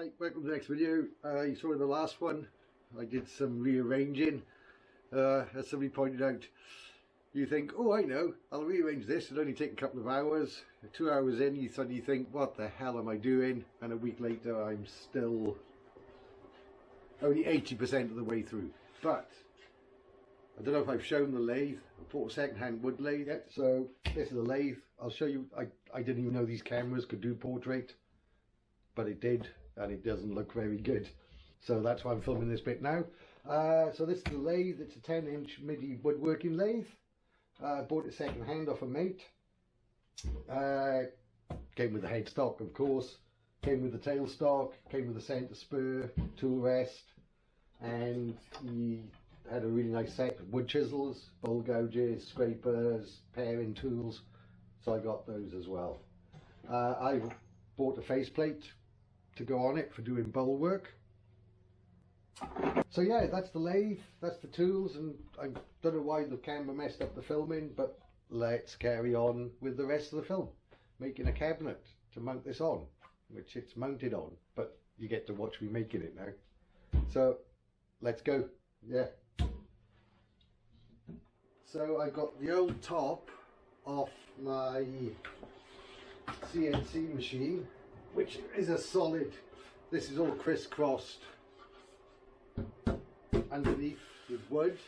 Hi, welcome to the next video. You saw in the last one I did some rearranging. As somebody pointed out, you think, oh, I know, I'll rearrange this, it'll only take a couple of hours. 2 hours in, you suddenly think, what the hell am I doing? And a week later I'm still only 80% of the way through. But I don't know if I've shown the lathe. I bought a second-hand wood lathe. So this is the lathe. I'll show you. I didn't even know these cameras could do portrait, but it did, and it doesn't look very good. So that's why I'm filming this bit now. So this is the lathe. It's a 10-inch MIDI woodworking lathe. I bought it second-hand off a mate. Came with the headstock, of course. Came with the tailstock. Came with the centre spur, tool rest, and he had a really nice set of wood chisels, bowl gouges, scrapers, paring tools. So I got those as well. I bought a faceplate to go on it for doing bowl work. So yeah, that's the lathe, that's the tools, and I don't know why the camera messed up the filming, but let's carry on with the rest of the film. Making a cabinet to mount this on, which it's mounted on, but you get to watch me making it now. So let's go. Yeah. So I got the old top off my CNC machine, which is a solid, this is all crisscrossed underneath with wood.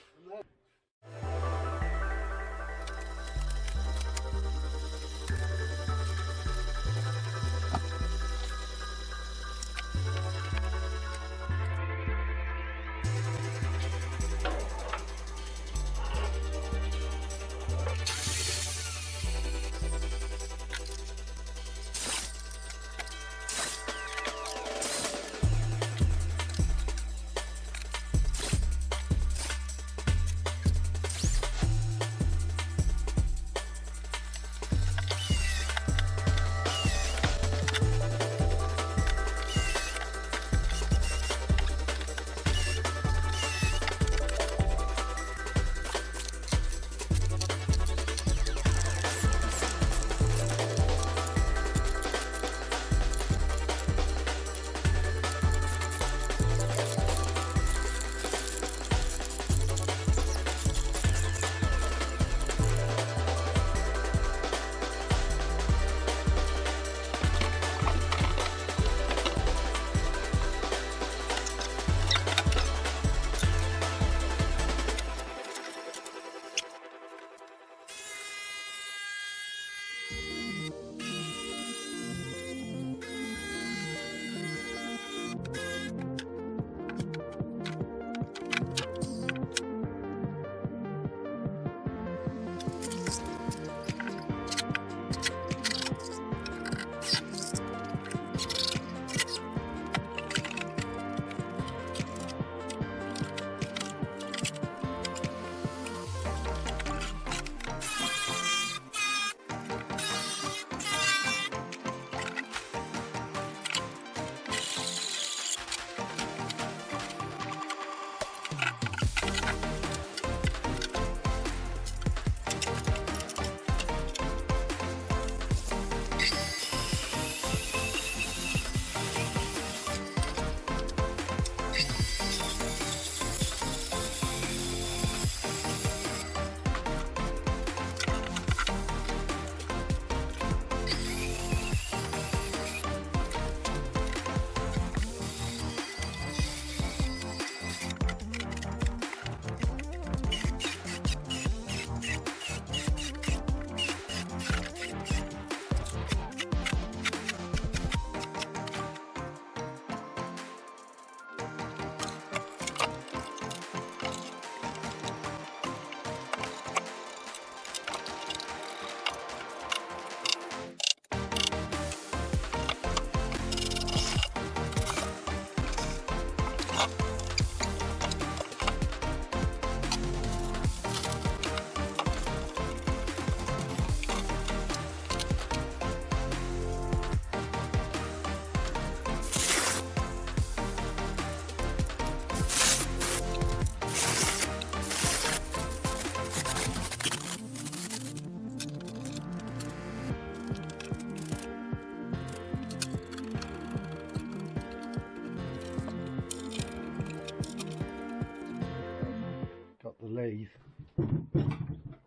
lathe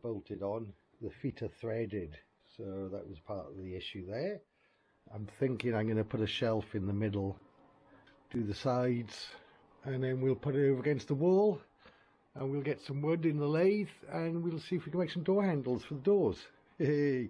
bolted on. The feet are threaded, so that was part of the issue there. I'm thinking I'm going to put a shelf in the middle, do the sides, and then we'll put it over against the wall, and we'll get some wood in the lathe, and we'll see if we can make some door handles for the doors. Hey.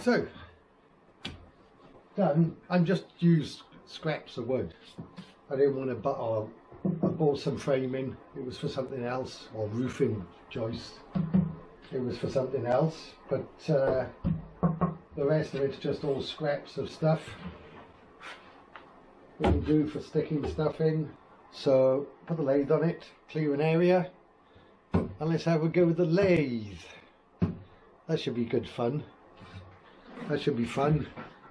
So, done. I'm just used scraps of wood. I didn't want to butt. I bought some framing. It was for something else, or roofing joist. It was for something else, but the rest of it's just all scraps of stuff we can do for sticking stuff in. So put the lathe on it, clear an area, and let's have a go with the lathe. That should be good fun. That should be fun.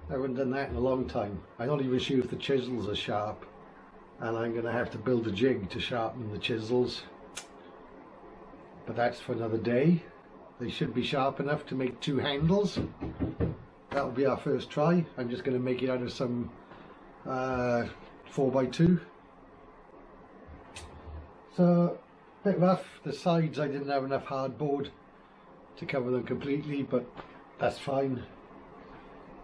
I haven't done that in a long time. I'm not even sure if the chisels are sharp, and I'm going to have to build a jig to sharpen the chisels, but that's for another day. They should be sharp enough to make two handles. That'll be our first try. I'm just going to make it out of some 4x2. So, a bit rough. The sides I didn't have enough hardboard to cover them completely, but That's fine.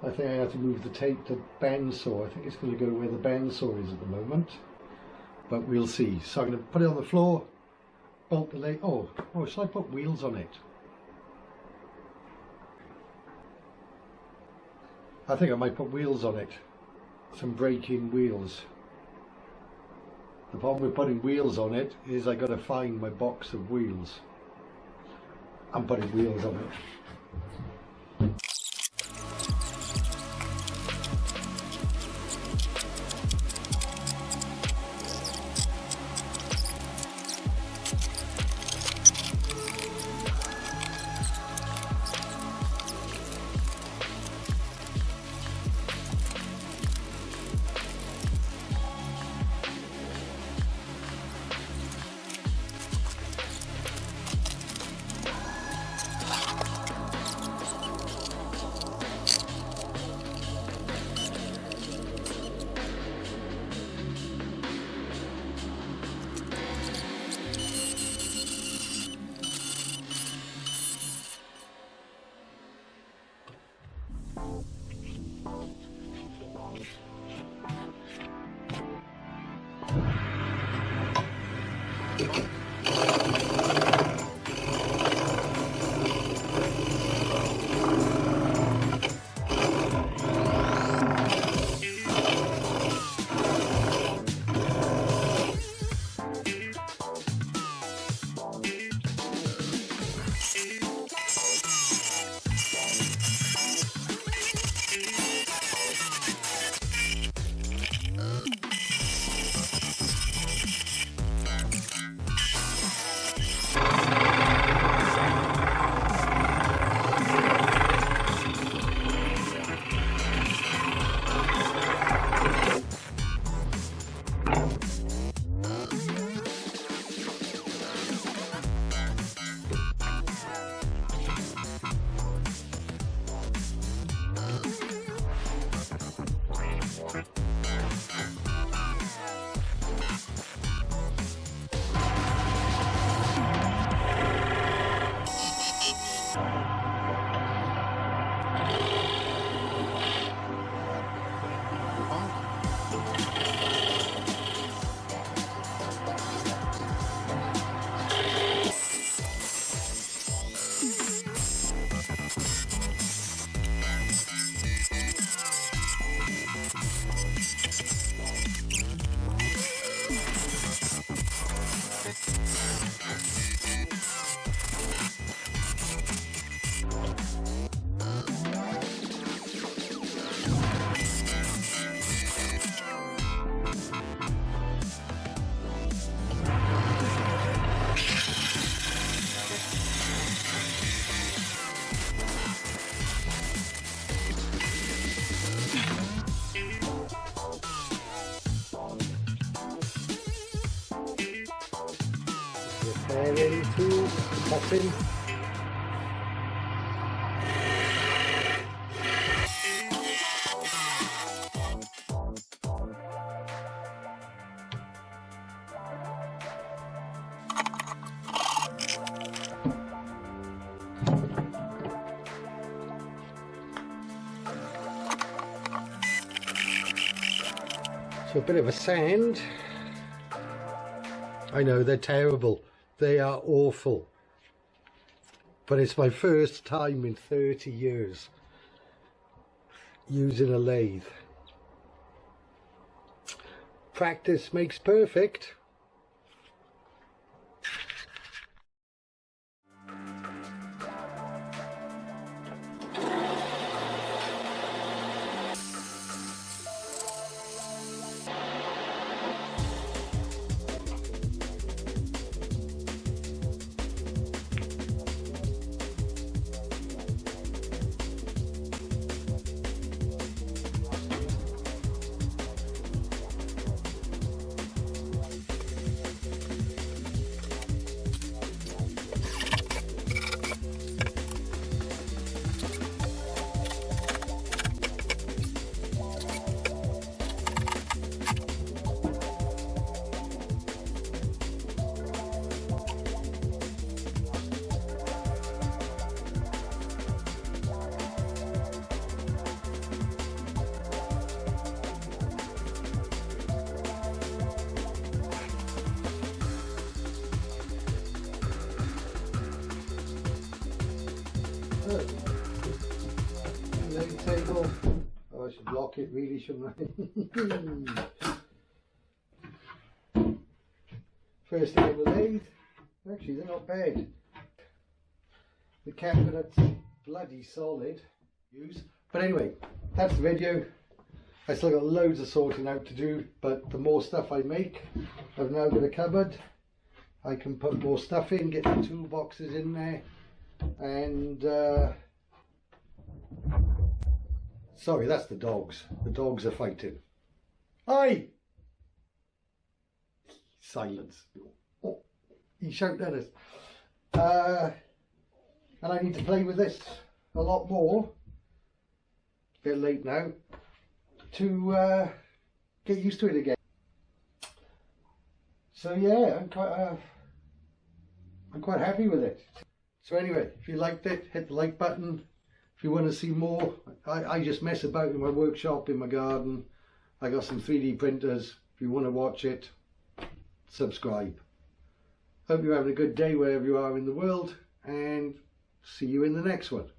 I think I have to move the tape to bandsaw. I think it's going to go where the bandsaw is at the moment, but we'll see. So I'm going to put it on the floor, bolt the lathe. Oh, should I put wheels on it? I think I might put wheels on it. Some break-in wheels. The problem with putting wheels on it is I got to find my box of wheels. I'm putting wheels on it. Ready to cut in. So a bit of a sand. I know they're terrible. They are awful. But it's my first time in 30 years using a lathe. Practice makes perfect. Look. Lathe table. Oh, I should lock it really, shouldn't I? First thing on the lathe. Actually, they're not bad. The cabinet's bloody solid. But anyway, that's the video. I still got loads of sorting out to do, but the more stuff I make, I've now got a cupboard. I can put more stuff in, get the toolboxes in there, and sorry, that's the dogs. The dogs are fighting. Hi! Silence. Oh, he shouted at us. And I need to play with this a lot more. A bit late now. To get used to it again. So yeah, I'm quite happy with it. So anyway, if you liked it, hit the like button. If you want to see more, I just mess about in my workshop, in my garden. I got some 3D printers. If you want to watch it, subscribe. Hope you're having a good day wherever you are in the world, and see you in the next one.